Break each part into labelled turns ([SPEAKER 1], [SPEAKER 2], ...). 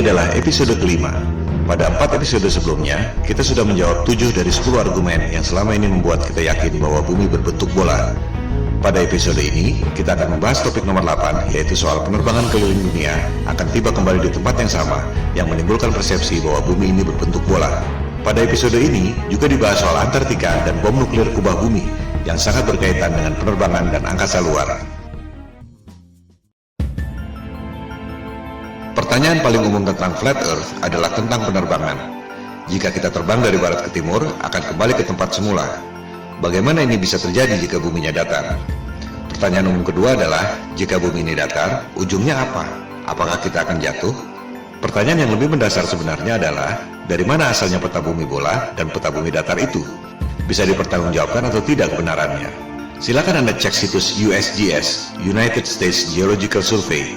[SPEAKER 1] adalah episode kelima. Pada 4 episode sebelumnya, kita sudah menjawab 7 dari 10 argumen yang selama ini membuat kita yakin bahwa bumi berbentuk bola. Pada episode ini, kita akan membahas topik nomor 8, yaitu soal penerbangan keliling dunia akan tiba kembali di tempat yang sama, yang menimbulkan persepsi bahwa bumi ini berbentuk bola. Pada episode ini, juga dibahas soal Antartika dan bom nuklir kubah bumi, yang sangat berkaitan dengan penerbangan dan angkasa luar. Pertanyaan paling umum tentang flat earth adalah tentang penerbangan. Jika kita terbang dari barat ke timur, akan kembali ke tempat semula. Bagaimana ini bisa terjadi jika buminya datar? Pertanyaan umum kedua adalah, jika bumi ini datar, ujungnya apa? Apakah kita akan jatuh? Pertanyaan yang lebih mendasar sebenarnya adalah, dari mana asalnya peta bumi bola dan peta bumi datar itu? Bisa dipertanggungjawabkan atau tidak kebenarannya? Silakan Anda cek situs USGS, United States Geological Survey.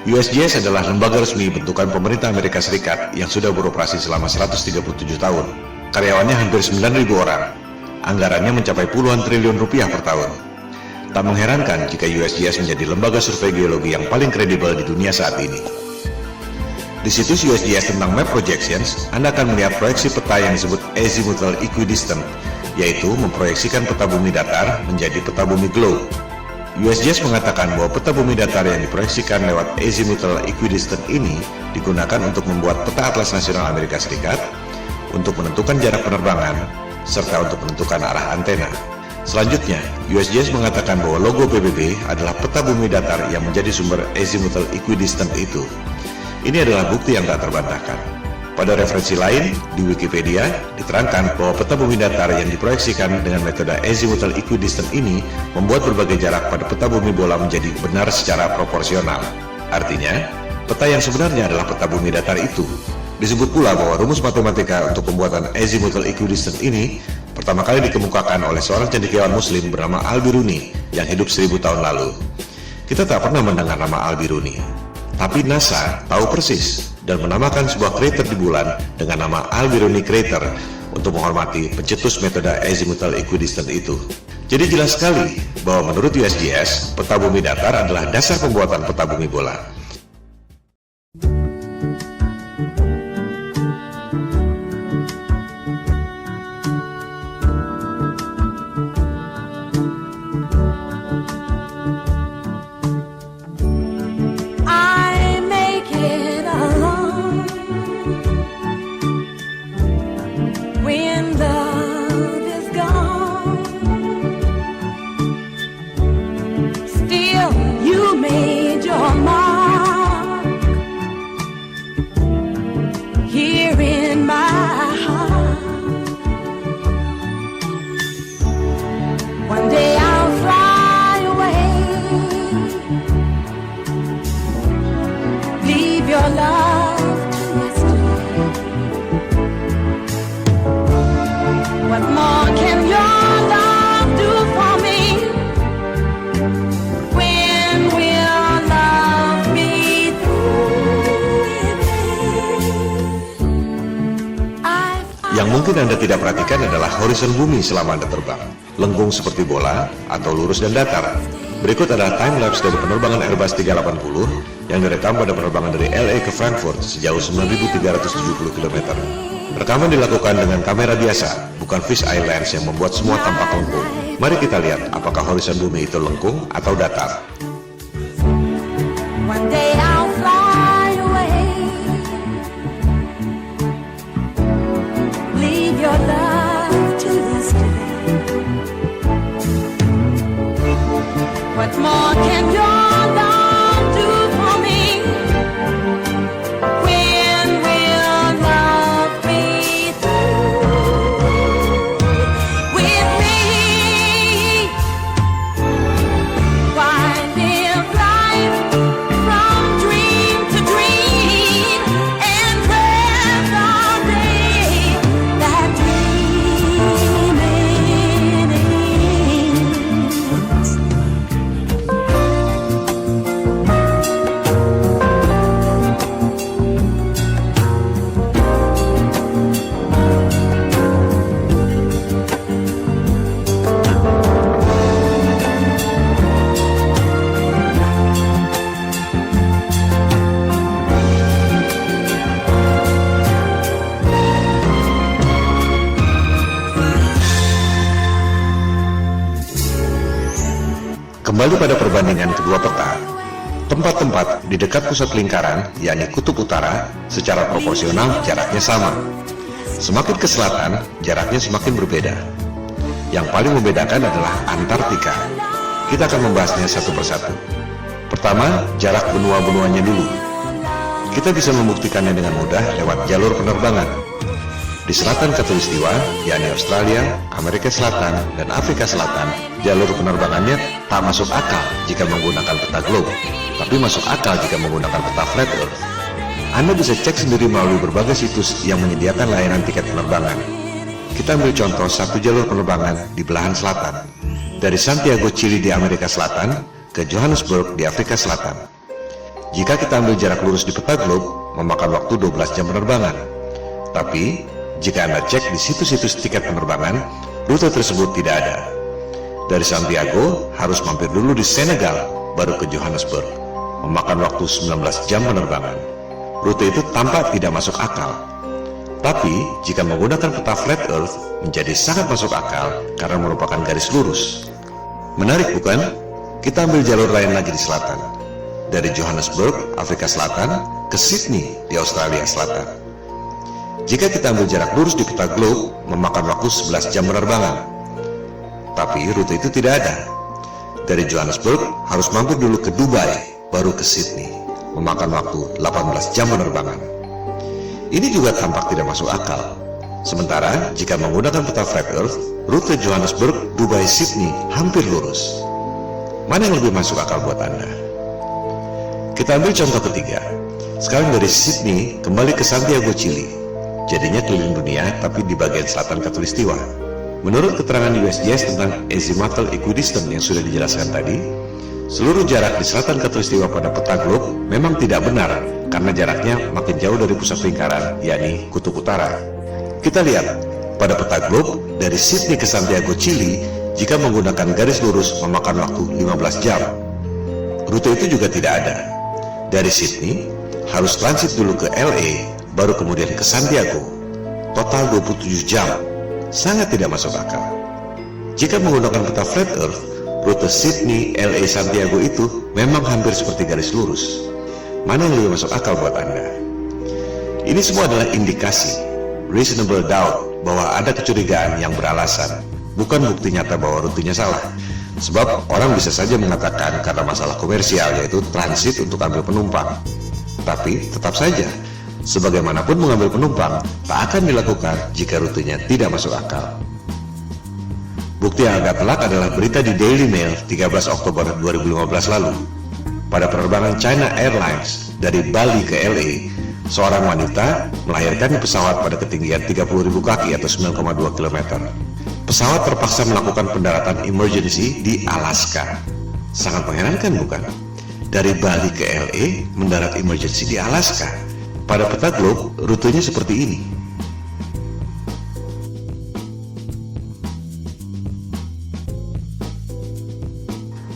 [SPEAKER 1] USGS adalah lembaga resmi bentukan pemerintah Amerika Serikat yang sudah beroperasi selama 137 tahun. Karyawannya hampir 9.000 orang. Anggarannya mencapai puluhan triliun rupiah per tahun. Tak mengherankan jika USGS menjadi lembaga survei geologi yang paling kredibel di dunia saat ini. Di situs USGS tentang Map Projections, Anda akan melihat proyeksi peta yang disebut Azimuthal Equidistant, yaitu memproyeksikan peta bumi datar menjadi peta bumi globe. USGS mengatakan bahwa peta bumi datar yang diproyeksikan lewat Azimuthal Equidistant ini digunakan untuk membuat peta atlas nasional Amerika Serikat, untuk menentukan jarak penerbangan, serta untuk menentukan arah antena. Selanjutnya, USGS mengatakan bahwa logo PBB adalah peta bumi datar yang menjadi sumber Azimuthal Equidistant itu. Ini adalah bukti yang tak terbantahkan. Pada referensi lain, di Wikipedia, diterangkan bahwa peta bumi datar yang diproyeksikan dengan metode Azimuthal Equidistant ini membuat berbagai jarak pada peta bumi bola menjadi benar secara proporsional. Artinya, peta yang sebenarnya adalah peta bumi datar itu. Disebut pula bahwa rumus matematika untuk pembuatan Azimuthal Equidistant ini pertama kali dikemukakan oleh seorang cendekiawan muslim bernama Al-Biruni yang hidup 1000 tahun lalu. Kita tak pernah mendengar nama Al-Biruni, tapi NASA tahu persis dan menamakan sebuah krater di bulan dengan nama Al-Biruni Crater untuk menghormati pencetus metode Azimuthal Equidistant itu. Jadi jelas sekali bahwa menurut USGS, peta bumi datar adalah dasar pembuatan peta bumi bola. Yang mungkin Anda tidak perhatikan adalah horizon bumi selama Anda terbang. Lengkung seperti bola atau lurus dan datar. Berikut adalah time-lapse dari penerbangan Airbus 380 yang direkam pada penerbangan dari LA ke Frankfurt sejauh 9.370 km. Rekaman dilakukan dengan kamera biasa, bukan fish eye lens yang membuat semua tampak lengkung. Mari kita lihat apakah horizon bumi itu lengkung atau datar.
[SPEAKER 2] What more can your love do for me? When will love be through with me? Why live life from dream to dream and dread the day that dreaming ends?
[SPEAKER 1] Kembali pada perbandingan kedua peta, tempat-tempat di dekat pusat lingkaran, yakni kutub utara, secara proporsional jaraknya sama. Semakin ke selatan, jaraknya semakin berbeda. Yang paling membedakan adalah Antartika. Kita akan membahasnya satu persatu. Pertama, jarak benua-benuanya dulu. Kita bisa membuktikannya dengan mudah lewat jalur penerbangan. Di selatan Khatulistiwa, yakni Australia, Amerika Selatan, dan Afrika Selatan, jalur penerbangannya tak masuk akal jika menggunakan peta globe, tapi masuk akal jika menggunakan peta flat earth. Anda bisa cek sendiri melalui berbagai situs yang menyediakan layanan tiket penerbangan. Kita ambil contoh satu jalur penerbangan di belahan selatan, dari Santiago, Chili di Amerika Selatan ke Johannesburg di Afrika Selatan. Jika kita ambil jarak lurus di peta globe, memakan waktu 12 jam penerbangan. Tapi, jika Anda cek di situs-situs tiket penerbangan, rute tersebut tidak ada. Dari Santiago, harus mampir dulu di Senegal, baru ke Johannesburg, memakan waktu 19 jam penerbangan. Rute itu tampak tidak masuk akal. Tapi, jika menggunakan peta flat earth, menjadi sangat masuk akal karena merupakan garis lurus. Menarik bukan? Kita ambil jalur lain lagi di selatan. Dari Johannesburg, Afrika Selatan, ke Sydney di Australia Selatan. Jika kita ambil jarak lurus di peta globe, memakan waktu 11 jam penerbangan. Tapi rute itu tidak ada. Dari Johannesburg, harus mampir dulu ke Dubai, baru ke Sydney, memakan waktu 18 jam penerbangan. Ini juga tampak tidak masuk akal. Sementara, jika menggunakan peta flat earth, rute Johannesburg, Dubai, Sydney hampir lurus. Mana yang lebih masuk akal buat Anda? Kita ambil contoh ketiga. Sekarang dari Sydney kembali ke Santiago, Chili. Jadinya keliling dunia tapi di bagian selatan Khatulistiwa. Menurut keterangan USGS tentang azimuthal equidistant yang sudah dijelaskan tadi, seluruh jarak di selatan Khatulistiwa pada peta globe memang tidak benar karena jaraknya makin jauh dari pusat lingkaran, yakni kutub utara. Kita lihat, pada peta globe dari Sydney ke Santiago, Chili, jika menggunakan garis lurus memakan waktu 15 jam. Rute itu juga tidak ada. Dari Sydney, harus transit dulu ke LA, baru kemudian ke Santiago. Total 27 jam. Sangat tidak masuk akal. Jika menggunakan peta flat earth, rute Sydney, LA, Santiago itu memang hampir seperti garis lurus. Mana yang lebih masuk akal buat Anda? Ini semua adalah indikasi, reasonable doubt, bahwa ada kecurigaan yang beralasan, bukan bukti nyata bahwa rutenya salah. Sebab orang bisa saja mengatakan karena masalah komersial, yaitu transit untuk ambil penumpang. Tapi tetap saja, sebagaimanapun mengambil penumpang, tak akan dilakukan jika rutenya tidak masuk akal. Bukti yang agak telak adalah berita di Daily Mail 13 Oktober 2015 lalu. Pada penerbangan China Airlines dari Bali ke LA, seorang wanita melahirkan di pesawat pada ketinggian 30.000 kaki atau 9,2 km. Pesawat terpaksa melakukan pendaratan emergency di Alaska. Sangat mengherankan bukan? Dari Bali ke LA mendarat emergency di Alaska. Pada peta globe, rutenya seperti ini.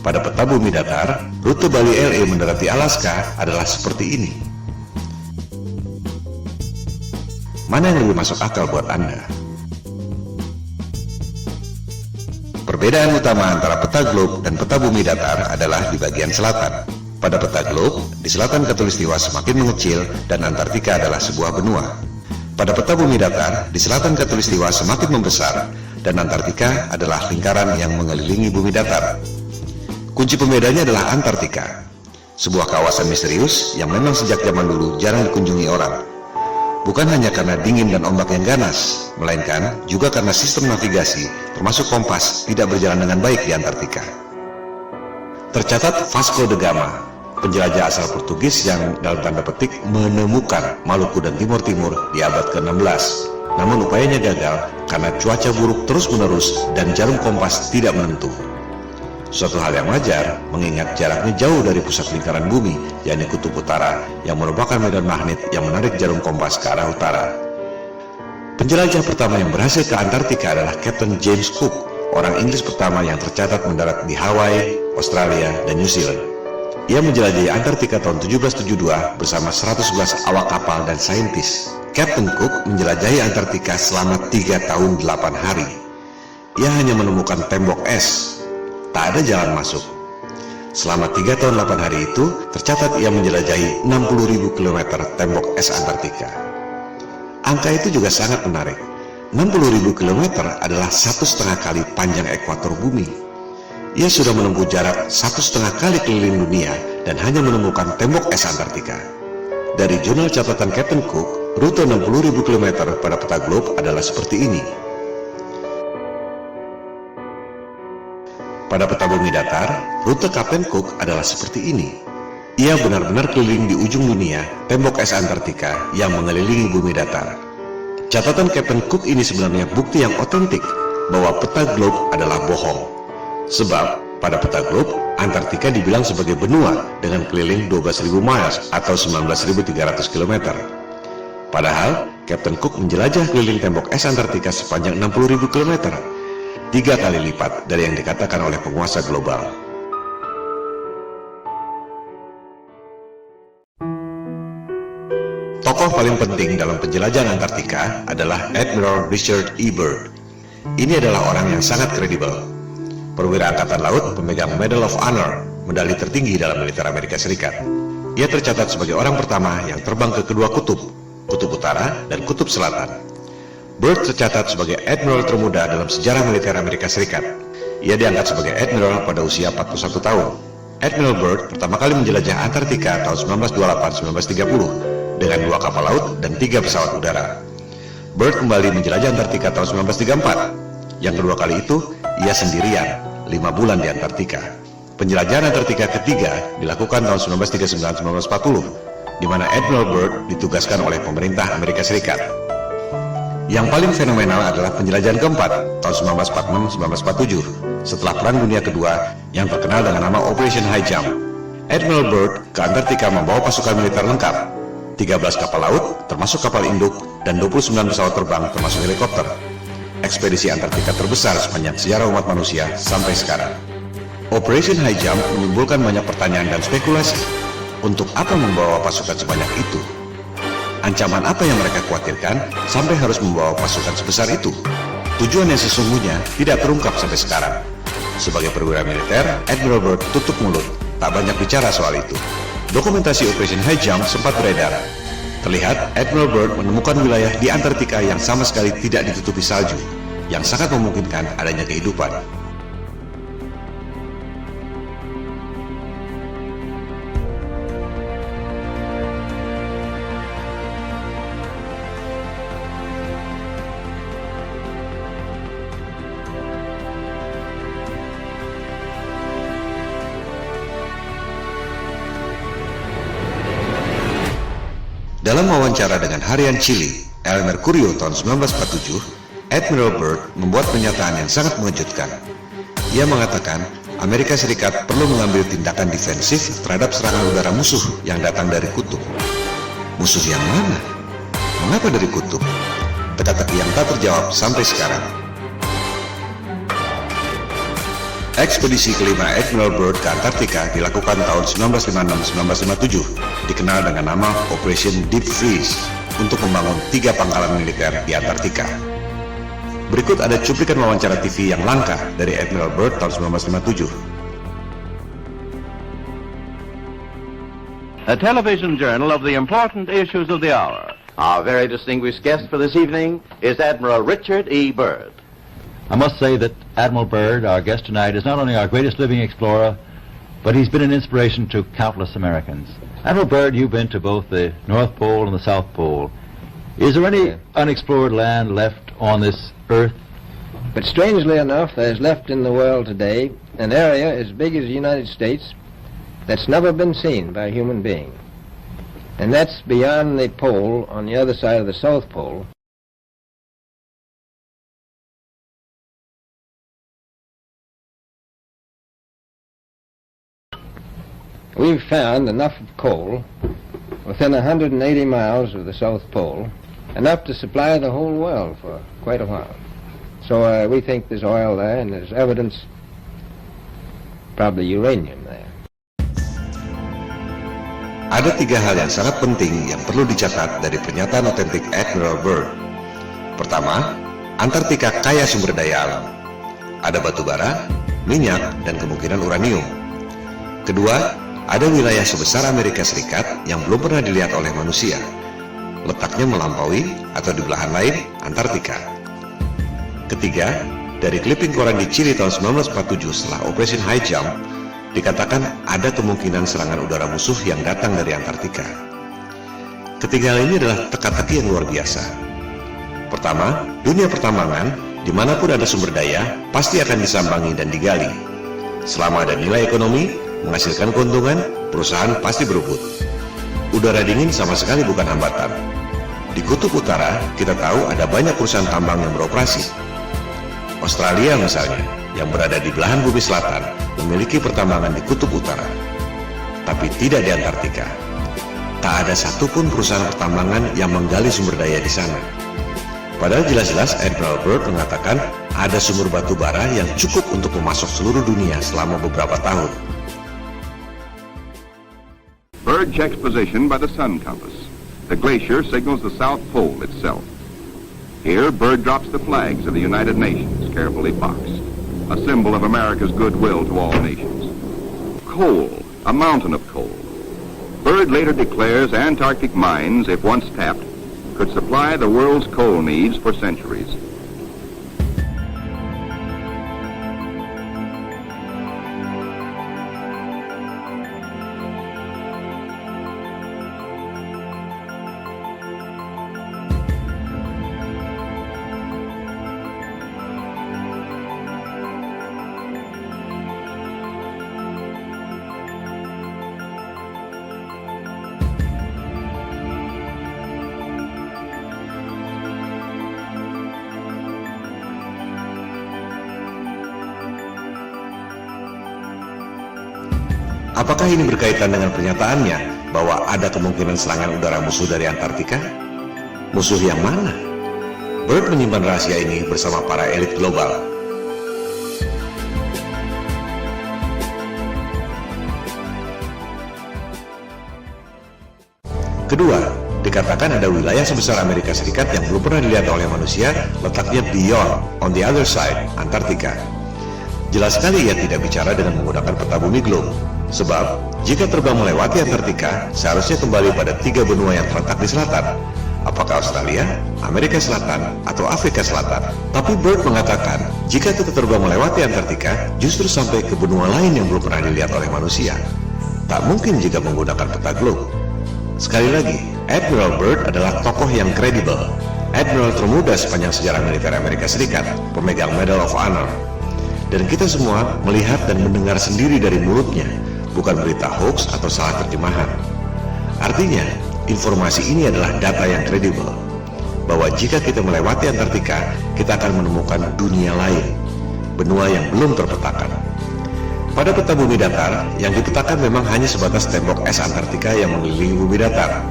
[SPEAKER 1] Pada peta bumi datar, rute Bali LA mendarat di Alaska adalah seperti ini. Mana yang lebih masuk akal buat Anda? Perbedaan utama antara peta globe dan peta bumi datar adalah di bagian selatan. Pada peta globe, di selatan Khatulistiwa semakin mengecil dan Antartika adalah sebuah benua. Pada peta bumi datar, di selatan Khatulistiwa semakin membesar dan Antartika adalah lingkaran yang mengelilingi bumi datar. Kunci pembedanya adalah Antartika, sebuah kawasan misterius yang memang sejak zaman dulu jarang dikunjungi orang. Bukan hanya karena dingin dan ombak yang ganas, melainkan juga karena sistem navigasi, termasuk kompas, tidak berjalan dengan baik di Antartika. Tercatat Vasco da Gama, penjelajah asal Portugis yang dalam tanda petik menemukan Maluku dan Timur Timur di abad ke-16. Namun upayanya gagal karena cuaca buruk terus-menerus dan jarum kompas tidak menentu. Suatu hal yang wajar, mengingat jaraknya jauh dari pusat lingkaran bumi, yakni kutub utara, yang merupakan medan magnet yang menarik jarum kompas ke arah utara. Penjelajah pertama yang berhasil ke Antartika adalah Captain James Cook, orang Inggris pertama yang tercatat mendarat di Hawaii, Australia, dan New Zealand. Ia menjelajahi Antartika tahun 1772 bersama 111 awak kapal dan saintis. Captain Cook menjelajahi Antartika selama 3 tahun 8 hari. Ia hanya menemukan tembok es. Tak ada jalan masuk. Selama 3 tahun 8 hari itu, tercatat ia menjelajahi 60.000 km tembok es Antartika. Angka itu juga sangat menarik. 60.000 km adalah 1,5 kali panjang ekuator bumi. Ia sudah menempuh jarak 1,5 kali keliling dunia dan hanya menemukan tembok es Antartika. Dari jurnal catatan Captain Cook, rute 60.000 km pada peta globe adalah seperti ini. Pada peta bumi datar, rute Captain Cook adalah seperti ini. Ia benar-benar keliling di ujung dunia, tembok es Antartika yang mengelilingi bumi datar. Catatan Captain Cook ini sebenarnya bukti yang otentik bahwa peta globe adalah bohong. Sebab, pada peta globe, Antartika dibilang sebagai benua dengan keliling 12.000 miles atau 19.300 km. Padahal, Captain Cook menjelajah keliling tembok es Antartika sepanjang 60.000 km. 3 kali lipat dari yang dikatakan oleh penguasa global. Tokoh paling penting dalam penjelajahan Antartika adalah Admiral Richard E. Byrd. Ini adalah orang yang sangat kredibel. Perwira Angkatan Laut pemegang Medal of Honor, medali tertinggi dalam militer Amerika Serikat. Ia tercatat sebagai orang pertama yang terbang ke kedua kutub, kutub utara dan kutub selatan. Byrd tercatat sebagai admiral termuda dalam sejarah militer Amerika Serikat. Ia diangkat sebagai admiral pada usia 41 tahun. Admiral Byrd pertama kali menjelajah Antartika tahun 1928-1930 dengan 2 kapal laut dan 3 pesawat udara. Byrd kembali menjelajah Antartika tahun 1934. Yang kedua kali itu, ia sendirian, 5 bulan di Antartika. Penjelajahan Antartika ketiga dilakukan tahun 1939-1940, di mana Admiral Byrd ditugaskan oleh pemerintah Amerika Serikat. Yang paling fenomenal adalah penjelajahan keempat, tahun 1946-1947, setelah Perang Dunia Kedua yang terkenal dengan nama Operation High Jump. Admiral Byrd ke Antartika membawa pasukan militer lengkap, 13 kapal laut, termasuk kapal induk, dan 29 pesawat terbang, termasuk helikopter. Ekspedisi Antartika terbesar sepanjang sejarah umat manusia sampai sekarang. Operation High Jump menimbulkan banyak pertanyaan dan spekulasi. Untuk apa membawa pasukan sebanyak itu? Ancaman apa yang mereka khawatirkan sampai harus membawa pasukan sebesar itu? Tujuan yang sesungguhnya tidak terungkap sampai sekarang. Sebagai perwira militer, Admiral Byrd tutup mulut, tak banyak bicara soal itu. Dokumentasi Operation High Jump sempat beredar. Terlihat Admiral Byrd menemukan wilayah di Antartika yang sama sekali tidak ditutupi salju, yang sangat memungkinkan adanya kehidupan. Dalam wawancara dengan harian Chile, El Mercurio tahun 1947, Admiral Byrd membuat pernyataan yang sangat mengejutkan. Ia mengatakan, Amerika Serikat perlu mengambil tindakan defensif terhadap serangan udara musuh yang datang dari kutub. Musuh yang mana? Mengapa dari kutub? Teka-teki yang tak terjawab sampai sekarang. Ekspedisi kelima Admiral Byrd ke Antartika dilakukan tahun 1956-1957, dikenal dengan nama Operation Deep Freeze, untuk membangun 3 pangkalan militer di Antartika. Berikut ada cuplikan wawancara TV yang langka dari Admiral Byrd tahun 1957.
[SPEAKER 3] A television journal of the important issues of the hour. Our very distinguished guest for this evening is Admiral Richard E. Byrd.
[SPEAKER 4] I must say that Admiral Byrd, our guest tonight, is not only our greatest living explorer, but he's been an inspiration to countless Americans. Admiral Byrd, you've been to both the North Pole and the South Pole. Is there any unexplored land left on this Earth?
[SPEAKER 5] But strangely enough, there's left in the world today an area as big as the United States that's never been seen by a human being. And that's beyond the pole on the other side of the South Pole. We've found enough of coal within 180 miles of the South Pole, enough to supply the whole world for quite a while. So we think there's oil there, and there's evidence, probably uranium there.
[SPEAKER 1] Ada 3 hal yang sangat penting yang perlu dicatat dari pernyataan otentik Admiral Byrd. Pertama, Antartika kaya sumber daya alam. Ada batu bara, minyak, dan kemungkinan uranium. Kedua, ada wilayah sebesar Amerika Serikat yang belum pernah dilihat oleh manusia. Letaknya melampaui atau di belahan lain Antartika. Ketiga, dari clipping koran di Chili tahun 1947 setelah Operation High Jump, dikatakan ada kemungkinan serangan udara musuh yang datang dari Antartika. Ketiga hal ini adalah teka-teki yang luar biasa. Pertama, dunia pertambangan, dimanapun ada sumber daya, pasti akan disambangi dan digali. Selama ada nilai ekonomi, menghasilkan keuntungan, perusahaan pasti berebut. Udara dingin sama sekali bukan hambatan. Di Kutub Utara, kita tahu ada banyak perusahaan tambang yang beroperasi. Australia misalnya, yang berada di belahan bumi selatan, memiliki pertambangan di Kutub Utara, tapi tidak di Antartika. Tak ada satupun perusahaan pertambangan yang menggali sumber daya di sana. Padahal jelas-jelas Admiral Byrd mengatakan ada sumber batu bara yang cukup untuk memasok seluruh dunia selama beberapa tahun.
[SPEAKER 6] Byrd checks position by the sun compass. The glacier signals the South Pole itself. Here, Byrd drops the flags of the United Nations, carefully boxed, a symbol of America's goodwill to all nations. Coal, a mountain of coal. Byrd later declares Antarctic mines, if once tapped, could supply the world's coal needs for centuries.
[SPEAKER 1] Apakah ini berkaitan dengan pernyataannya bahwa ada kemungkinan serangan udara musuh dari Antartika? Musuh yang mana? Byrd menyimpan rahasia ini bersama para elit global. Kedua, dikatakan ada wilayah sebesar Amerika Serikat yang belum pernah dilihat oleh manusia, letaknya beyond, on the other side, Antartika. Jelas sekali ia tidak bicara dengan menggunakan peta bumi globe. Sebab, jika terbang melewati Antartika, seharusnya kembali pada 3 benua yang terletak di selatan. Apakah Australia, Amerika Selatan, atau Afrika Selatan? Tapi Byrd mengatakan, jika kita terbang melewati Antartika, justru sampai ke benua lain yang belum pernah dilihat oleh manusia. Tak mungkin jika menggunakan peta globe. Sekali lagi, Admiral Byrd adalah tokoh yang kredibel. Admiral termuda sepanjang sejarah militer Amerika Serikat, pemegang Medal of Honor. Dan kita semua melihat dan mendengar sendiri dari mulutnya, bukan berita hoax atau salah terjemahan. Artinya, informasi ini adalah data yang kredibel, bahwa jika kita melewati Antartika, kita akan menemukan dunia lain, benua yang belum terpetakan. Pada peta bumi datar, yang dipetakan memang hanya sebatas tembok es Antartika yang mengelilingi bumi datar.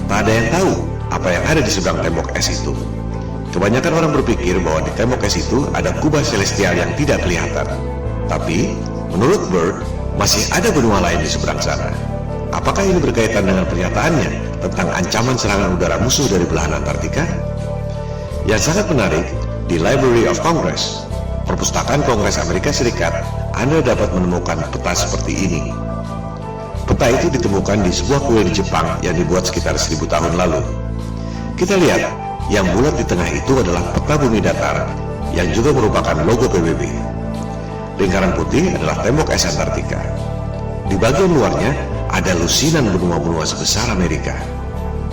[SPEAKER 1] Tak ada yang tahu apa yang ada di seberang tembok es itu. Kebanyakan orang berpikir bahwa di tembok es itu ada kubah celestial yang tidak kelihatan. Tapi, menurut Byrd, masih ada benua lain di seberang sana. Apakah ini berkaitan dengan pernyataannya tentang ancaman serangan udara musuh dari belahan Antartika? Yang sangat menarik, di Library of Congress, Perpustakaan Kongres Amerika Serikat, Anda dapat menemukan peta seperti ini. Peta itu ditemukan di sebuah kuil di Jepang yang dibuat sekitar 1000 tahun lalu. Kita lihat, yang bulat di tengah itu adalah peta bumi datar, yang juga merupakan logo PBB. Lingkaran putih adalah tembok es Antartika. Di bagian luarnya ada lusinan benua-benua sebesar Amerika.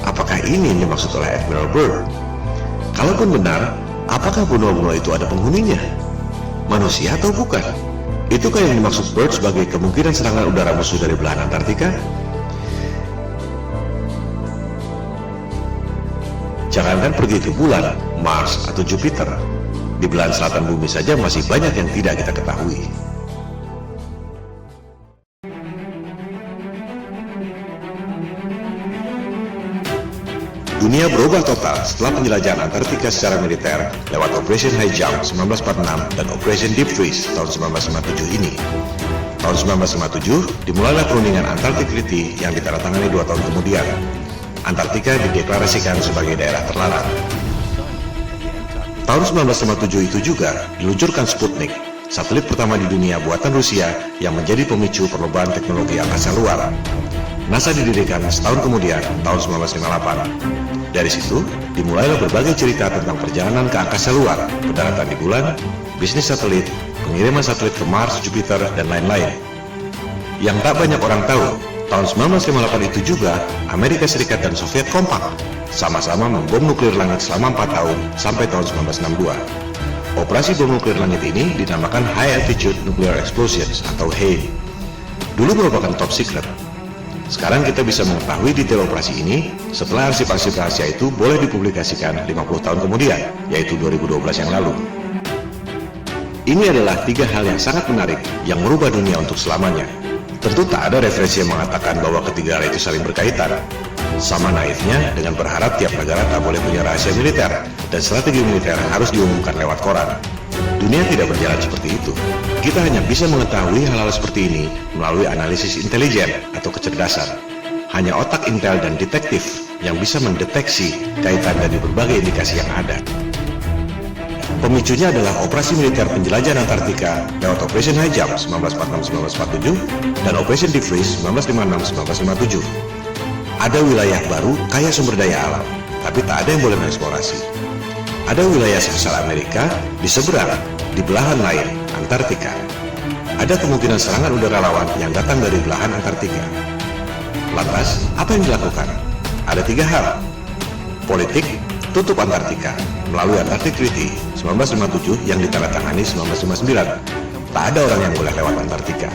[SPEAKER 1] Apakah ini yang dimaksud oleh Admiral Byrd? Kalaupun benar, apakah benua-benua itu ada penghuninya? Manusia atau bukan? Itukah yang dimaksud Byrd sebagai kemungkinan serangan udara musuh dari belahan Antartika? Jangankan pergi ke bulan, Mars, atau Jupiter, di belahan selatan bumi saja masih banyak yang tidak kita ketahui. Dunia berubah total setelah penjelajahan Antartika secara militer lewat Operation High Jump 1946 dan Operation Deep Freeze tahun 1957 ini. Tahun 1957 dimulailah perundingan Antarctic Treaty yang ditandatangani 2 tahun kemudian. Antartika dideklarasikan sebagai daerah terlarang. Tahun 1957 itu juga diluncurkan Sputnik, satelit pertama di dunia buatan Rusia yang menjadi pemicu perlombaan teknologi angkasa luar. NASA didirikan setahun kemudian, tahun 1958. Dari situ, dimulailah berbagai cerita tentang perjalanan ke angkasa luar, pendaratan di bulan, bisnis satelit, pengiriman satelit ke Mars, Jupiter, dan lain-lain. Yang tak banyak orang tahu, tahun 1958 itu juga Amerika Serikat dan Soviet kompak, sama-sama membom nuklir langit selama 4 tahun sampai tahun 1962. Operasi bom nuklir langit ini dinamakan High Altitude Nuclear Explosions atau HANE. Dulu merupakan top secret. Sekarang kita bisa mengetahui detail operasi ini setelah arsip-arsip rahasia itu boleh dipublikasikan 50 tahun kemudian, yaitu 2012 yang lalu. Ini adalah 3 hal yang sangat menarik yang merubah dunia untuk selamanya. Tentu tak ada referensi yang mengatakan bahwa ketiga hal itu saling berkaitan. Sama naifnya dengan berharap tiap negara tak boleh punya rahasia militer dan strategi militer harus diumumkan lewat koran. Dunia tidak berjalan seperti itu. Kita hanya bisa mengetahui hal-hal seperti ini melalui analisis intelijen atau kecerdasan. Hanya otak intel dan detektif yang bisa mendeteksi kaitan dari berbagai indikasi yang ada. Pemicunya adalah operasi militer penjelajahan Antartika lewat Operation High Jump 1946-1947 dan Operation Deep Freeze 1956-1957. Ada wilayah baru kaya sumber daya alam, tapi tak ada yang boleh mengeksplorasi. Ada wilayah sebesar Amerika di seberang, di belahan lain, Antartika. Ada kemungkinan serangan udara lawan yang datang dari belahan Antartika. Lantas, apa yang dilakukan? Ada 3 hal. Politik, tutup Antartika melalui Antarctic Treaty 1957 yang ditandatangani 1959. Tak ada orang yang boleh lewat Antartika.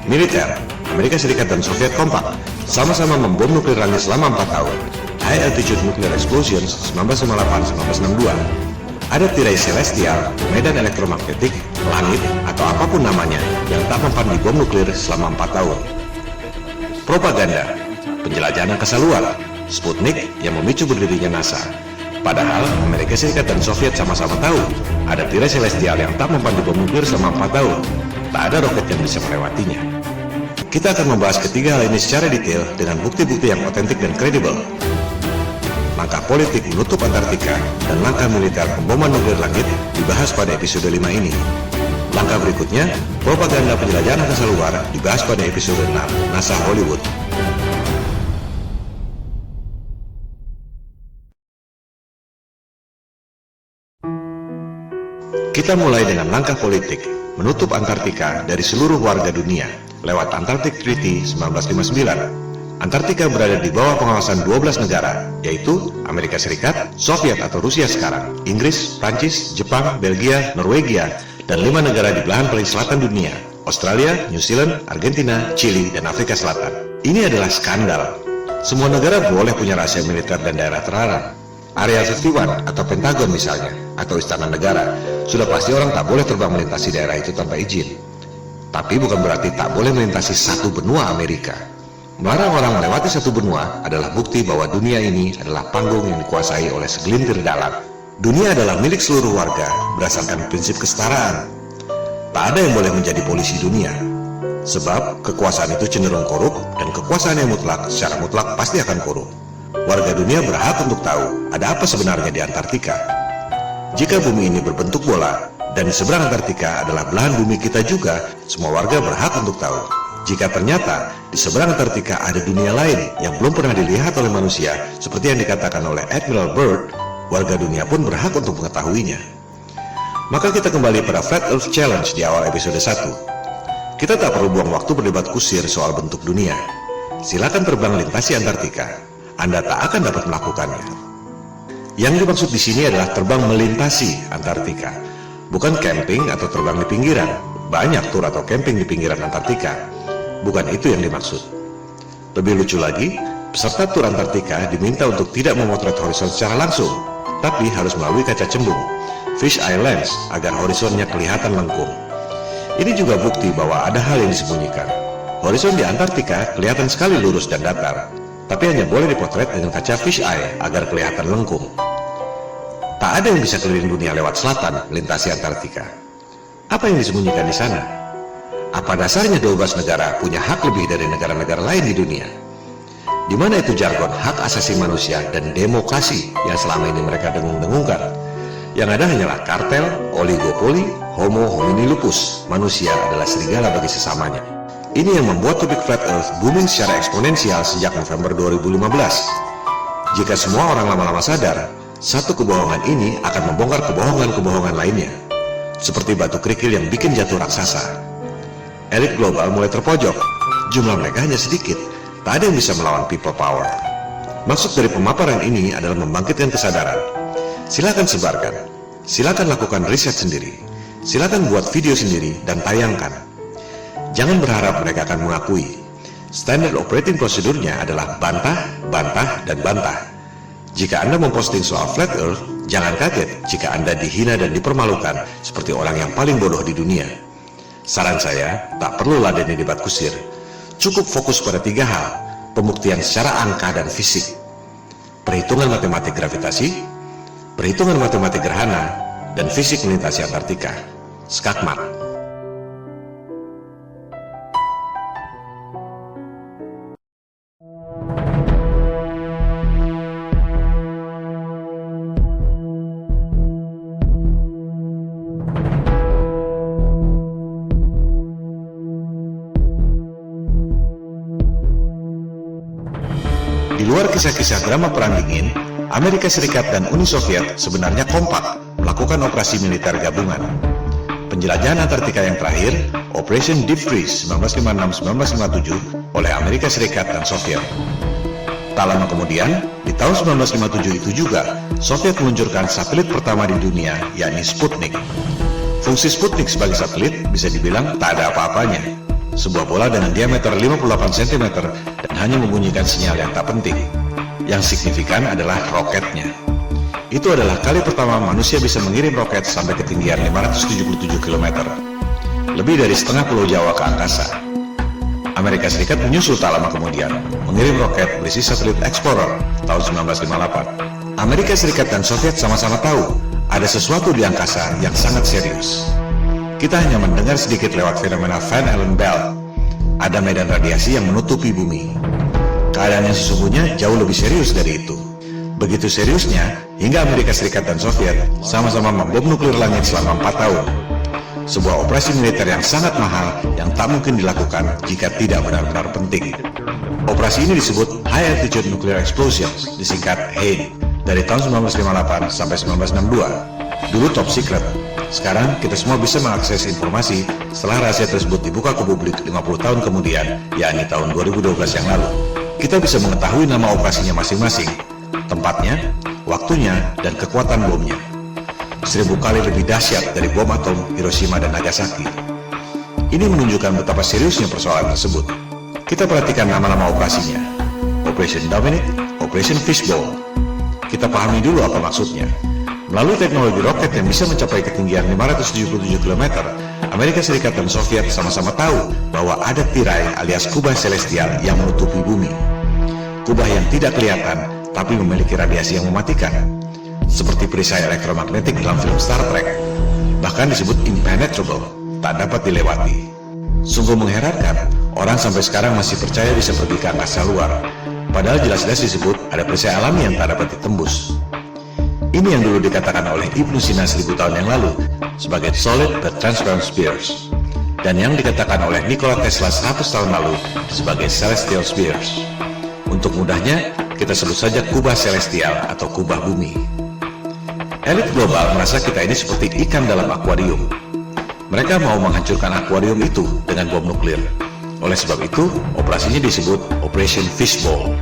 [SPEAKER 1] Militer, Amerika Serikat dan Soviet kompak, sama-sama membom nuklir langit selama 4 tahun. High Altitude Nuclear Explosions 1958-1962. Ada tirai celestial, medan elektromagnetik, langit, atau apapun namanya yang tak mempan di bom nuklir selama 4 tahun. Propaganda, penjelajahan angkasa luar, Sputnik yang memicu berdirinya NASA. Padahal Amerika Serikat dan Soviet sama-sama tahu ada tirai celestial yang tak mempan di bom nuklir selama 4 tahun. Tak ada roket yang bisa melewatinya. Kita akan membahas ketiga hal ini secara detail dengan bukti-bukti yang otentik dan kredibel. Langkah politik menutup Antartika dan langkah militer pemboman nuklir langit dibahas pada episode 5 ini. Langkah berikutnya, propaganda penjelajahan angkasa luar dibahas pada episode 6, NASA Hollywood. Kita mulai dengan langkah politik, menutup Antartika dari seluruh warga dunia lewat Antarctic Treaty 1959. Antartika berada di bawah pengawasan 12 negara, yaitu Amerika Serikat, Soviet atau Rusia sekarang, Inggris, Prancis, Jepang, Belgia, Norwegia, dan 5 negara di belahan paling selatan dunia, Australia, New Zealand, Argentina, Chili, dan Afrika Selatan. Ini adalah skandal. Semua negara boleh punya rahasia militer dan daerah terlarang. Area 51 atau Pentagon misalnya, atau Istana Negara, sudah pasti orang tak boleh terbang melintasi daerah itu tanpa izin. Tapi bukan berarti tak boleh melintasi satu benua Amerika. Melarang orang melewati satu benua adalah bukti bahwa dunia ini adalah panggung yang dikuasai oleh segelintir dalang. Dunia adalah milik seluruh warga berdasarkan prinsip kesetaraan. Tak ada yang boleh menjadi polisi dunia. Sebab kekuasaan itu cenderung korup dan kekuasaan yang mutlak secara mutlak pasti akan korup. Warga dunia berhak untuk tahu ada apa sebenarnya di Antartika. Jika bumi ini berbentuk bola dan di seberang Antartika adalah belahan bumi kita juga, semua warga berhak untuk tahu. Jika ternyata di seberang Antartika ada dunia lain yang belum pernah dilihat oleh manusia, seperti yang dikatakan oleh Admiral Byrd, warga dunia pun berhak untuk mengetahuinya. Maka kita kembali pada Flat Earth Challenge di awal episode 1. Kita tak perlu buang waktu berdebat kusir soal bentuk dunia. Silakan terbang lintasi Antartika. Anda tak akan dapat melakukannya. Yang dimaksud di sini adalah terbang melintasi Antartika, bukan camping atau terbang di pinggiran. Banyak tur atau camping di pinggiran Antartika. Bukan itu yang dimaksud. Lebih lucu lagi, peserta tur Antartika diminta untuk tidak memotret horizon secara langsung, tapi harus melalui kaca cembung, fish eye lens, agar horizonnya kelihatan lengkung. Ini juga bukti bahwa ada hal yang disembunyikan. Horizon di Antartika kelihatan sekali lurus dan datar, tapi hanya boleh dipotret dengan kaca fish eye agar kelihatan lengkung. Tak ada yang bisa keliling dunia lewat selatan melintasi Antartika. Apa yang disembunyikan di sana? Apa dasarnya 12 negara punya hak lebih dari negara-negara lain di dunia? Di mana itu jargon hak asasi manusia dan demokrasi yang selama ini mereka dengung-dengungkan? Yang ada hanyalah kartel, oligopoli, Homo homini lupus, manusia adalah serigala bagi sesamanya. Ini yang membuat topik Flat Earth booming secara eksponensial sejak November 2015. Jika semua orang lama-lama sadar, satu kebohongan ini akan membongkar kebohongan-kebohongan lainnya. Seperti batu kerikil yang bikin jatuh raksasa. Elit global mulai terpojok. Jumlah mereka hanya sedikit. Tak ada yang bisa melawan people power. Maksud dari pemaparan ini adalah membangkitkan kesadaran. Silakan sebarkan. Silakan lakukan riset sendiri. Silakan buat video sendiri dan tayangkan. Jangan berharap mereka akan mengakui. Standard operating prosedurnya adalah bantah, bantah, dan bantah. Jika Anda memposting soal Flat Earth, jangan kaget jika Anda dihina dan dipermalukan seperti orang yang paling bodoh di dunia. Saran saya, tak perlu ladeni debat kusir. Cukup fokus pada 3 hal, pembuktian secara angka dan fisik. Perhitungan matematik gravitasi, perhitungan matematik gerhana, dan fisik melintasi Antartika. Skakmat. Di luar kisah-kisah drama Perang Dingin, Amerika Serikat dan Uni Soviet sebenarnya kompak melakukan operasi militer gabungan. Penjelajahan Antartika yang terakhir, Operation Deep Freeze 1956-1957 oleh Amerika Serikat dan Soviet. Tak lama kemudian, di tahun 1957 itu juga, Soviet meluncurkan satelit pertama di dunia, yakni Sputnik. Fungsi Sputnik sebagai satelit bisa dibilang tak ada apa-apanya. Sebuah bola dengan diameter 58 cm dan hanya membunyikan sinyal yang tak penting. Yang signifikan adalah roketnya. Itu adalah kali pertama manusia bisa mengirim roket sampai ketinggian 577 km. Lebih dari setengah pulau Jawa ke angkasa. Amerika Serikat menyusul tak lama kemudian, mengirim roket berisi satelit Explorer tahun 1958. Amerika Serikat dan Soviet sama-sama tahu ada sesuatu di angkasa yang sangat serius. Kita hanya mendengar sedikit lewat fenomena Van Allen Belt. Ada medan radiasi yang menutupi bumi. Keadaan yang sesungguhnya jauh lebih serius dari itu. Begitu seriusnya, hingga Amerika Serikat dan Soviet sama-sama membom nuklir langit selama 4 tahun. Sebuah operasi militer yang sangat mahal yang tak mungkin dilakukan jika tidak benar-benar penting. Operasi ini disebut High Altitude Nuclear Explosion, disingkat HANE, dari tahun 1958 sampai 1962. Dulu top secret. Sekarang kita semua bisa mengakses informasi setelah rahasia tersebut dibuka ke publik 50 tahun kemudian, yakni tahun 2012 yang lalu. Kita bisa mengetahui nama operasinya masing-masing, tempatnya, waktunya, dan kekuatan bomnya. 1000 kali lebih dahsyat dari bom atom Hiroshima dan Nagasaki. Ini menunjukkan betapa seriusnya persoalan tersebut. Kita perhatikan nama-nama operasinya. Operation Dominic, Operation Fishbowl. Kita pahami dulu apa maksudnya. Melalui teknologi roket yang bisa mencapai ketinggian 577 km, Amerika Serikat dan Soviet sama-sama tahu bahwa ada tirai alias kubah celestial yang menutupi bumi. Kubah yang tidak kelihatan, tapi memiliki radiasi yang mematikan. Seperti perisai elektromagnetik dalam film Star Trek. Bahkan disebut impenetrable, tak dapat dilewati. Sungguh mengherankan, orang sampai sekarang masih percaya bisa pergi ke angkasa luar. Padahal jelas-jelas disebut ada perisai alami yang tak dapat ditembus. Ini yang dulu dikatakan oleh Ibnu Sina 1000 tahun yang lalu sebagai solid but transparent spheres, dan yang dikatakan oleh Nikola Tesla 100 tahun lalu sebagai celestial spheres. Untuk mudahnya, kita sebut saja kubah celestial atau kubah bumi. Elit global merasa kita ini seperti ikan dalam akuarium. Mereka mau menghancurkan akuarium itu dengan bom nuklir. Oleh sebab itu, operasinya disebut Operation Fishbowl.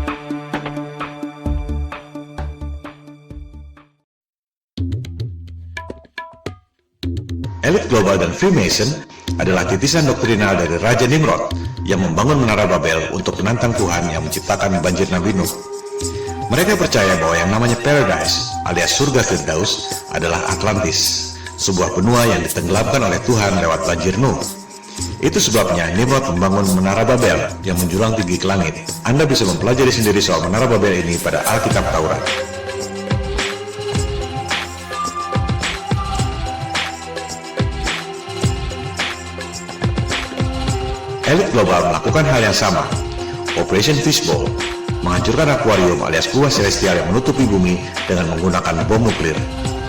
[SPEAKER 1] Elit global dan Freemason adalah titisan doktrinal dari Raja Nimrod yang membangun Menara Babel untuk menantang Tuhan yang menciptakan banjir Nabi Nuh. Mereka percaya bahwa yang namanya Paradise alias surga Firdaus adalah Atlantis, sebuah benua yang ditenggelamkan oleh Tuhan lewat banjir Nuh. Itu sebabnya Nimrod membangun Menara Babel yang menjulang tinggi ke langit. Anda bisa mempelajari sendiri soal Menara Babel ini pada Alkitab Taurat. Elit global melakukan hal yang sama, Operation Fishbowl, menghancurkan akuarium alias kubah celestial yang menutupi bumi dengan menggunakan bom nuklir.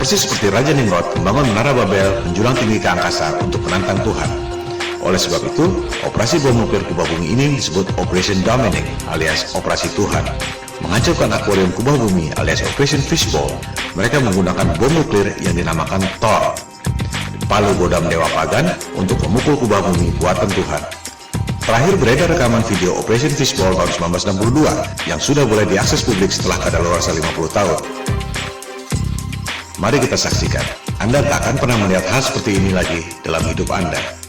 [SPEAKER 1] Persis seperti Raja Nimrod membangun menara Babel menjulang tinggi ke angkasa untuk menantang Tuhan. Oleh sebab itu, operasi bom nuklir kubah bumi ini disebut Operation Dominic alias Operasi Tuhan. Menghancurkan akuarium kubah bumi alias Operation Fishbowl, mereka menggunakan bom nuklir yang dinamakan Thor, palu godam dewa pagan untuk memukul kubah bumi buatan Tuhan. Terakhir beredar rekaman video Operation Fishbowl tahun 1962 yang sudah boleh diakses publik setelah kadaluarsa 50 tahun. Mari kita saksikan. Anda tak akan pernah melihat hal seperti ini lagi dalam hidup Anda.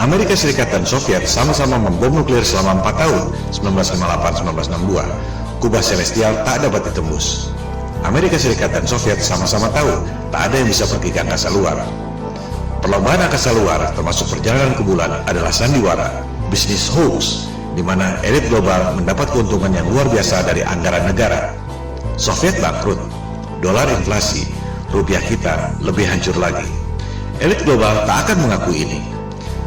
[SPEAKER 1] Amerika Serikat dan Soviet sama-sama membom nuklir selama 4 tahun, 1958-1962. Kubah celestial tak dapat ditembus. Amerika Serikat dan Soviet sama-sama tahu tak ada yang bisa pergi ke angkasa luar. Perlombaan angkasa luar, termasuk perjalanan ke bulan, adalah sandiwara, bisnis hoax, di mana elit global mendapat keuntungan yang luar biasa dari anggaran negara. Soviet bangkrut, dolar inflasi, rupiah kita lebih hancur lagi. Elit global tak akan mengakui ini.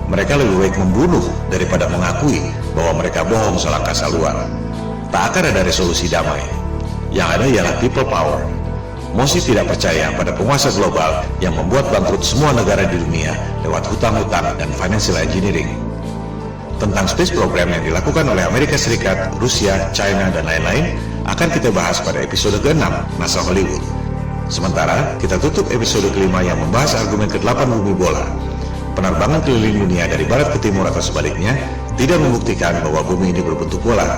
[SPEAKER 1] Mereka lebih baik membunuh daripada mengakui bahwa mereka bohong soal angkasa luar. Tak akan ada resolusi damai. Yang ada ialah people power. Mosi tidak percaya pada penguasa global yang membuat bangkrut semua negara di dunia lewat hutang-hutang dan financial engineering. Tentang space program yang dilakukan oleh Amerika Serikat, Rusia, China, dan lain-lain akan kita bahas pada episode ke-6 NASA Hollywood. Sementara kita tutup episode ke-5 yang membahas argumen ke-8 bumi bola. Penerbangan keliling dunia dari barat ke timur atau sebaliknya tidak membuktikan bahwa bumi ini berbentuk bola.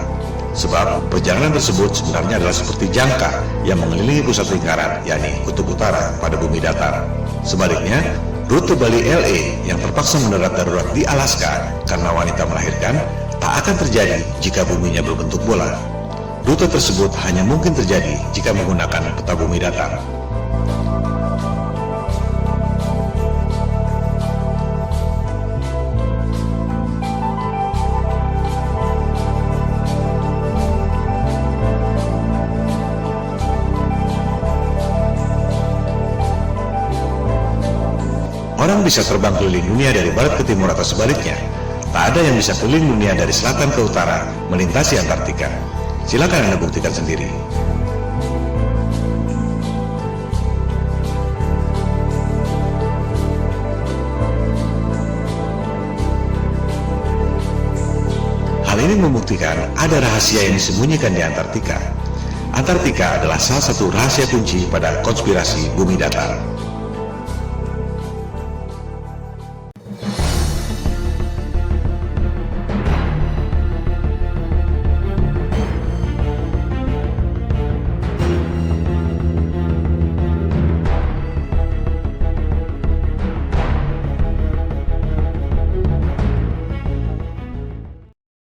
[SPEAKER 1] Sebab perjalanan tersebut sebenarnya adalah seperti jangka yang mengelilingi pusat lingkaran, yakni kutub utara pada bumi datar. Sebaliknya, rute Bali LA yang terpaksa mendarat darurat di Alaska karena wanita melahirkan tak akan terjadi jika buminya berbentuk bola. Rute tersebut hanya mungkin terjadi jika menggunakan peta bumi datar. Orang bisa terbang keliling dunia dari barat ke timur atau sebaliknya. Tak ada yang bisa keliling dunia dari selatan ke utara, melintasi Antartika. Silakan Anda buktikan sendiri. Hal ini membuktikan ada rahasia yang disembunyikan di Antartika. Antartika adalah salah satu rahasia kunci pada konspirasi bumi datar.